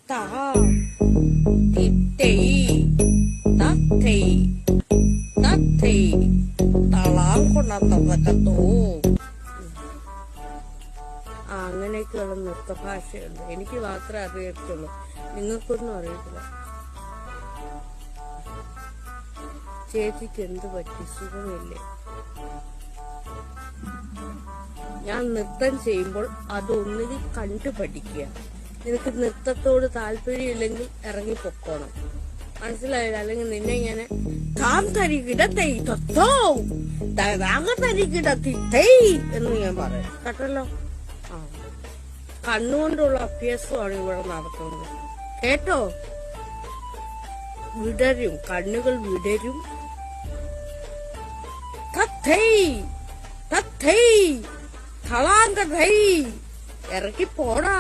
ta tittei tattei tattei തളാൻ കൊണ്ടാത്തതൊക്കെ അങ്ങനെയൊക്കെയുള്ള നൃത്തഭാഷയുണ്ട്. എനിക്ക് മാത്രമേ അറിയത്തുള്ളൂ, നിങ്ങൾക്കൊന്നും അറിയത്തില്ല. ചേച്ചിക്ക് എന്ത് പറ്റി, സുഖമില്ലേ? ഞാൻ നൃത്തം ചെയ്യുമ്പോൾ അതൊന്നുകിൽ കണ്ടു പഠിക്കുക. നിനക്ക് നൃത്തത്തോട് താല്പര്യമില്ലെങ്കിൽ ഇറങ്ങി പൊക്കോണം, മനസ്സിലായില്ല? അല്ലെങ്കിൽ നിന്നെ ഇങ്ങനെ താം തരികിടത്തൈ തൊത്തോ താങ്ങ തരികിടത്തിത്തൈ എന്ന് ഞാൻ പറയും, കേട്ടല്ലോ? കണ്ണുകൊണ്ടുള്ള അഭ്യാസമാണ് ഇവിടെ നടത്തുന്നത്, കേട്ടോ? വിടരും, കണ്ണുകൾ വിടരും. തത്തൈ തത്തൈ തളാങ്ക തൈ, ഇറക്കി പോടാ.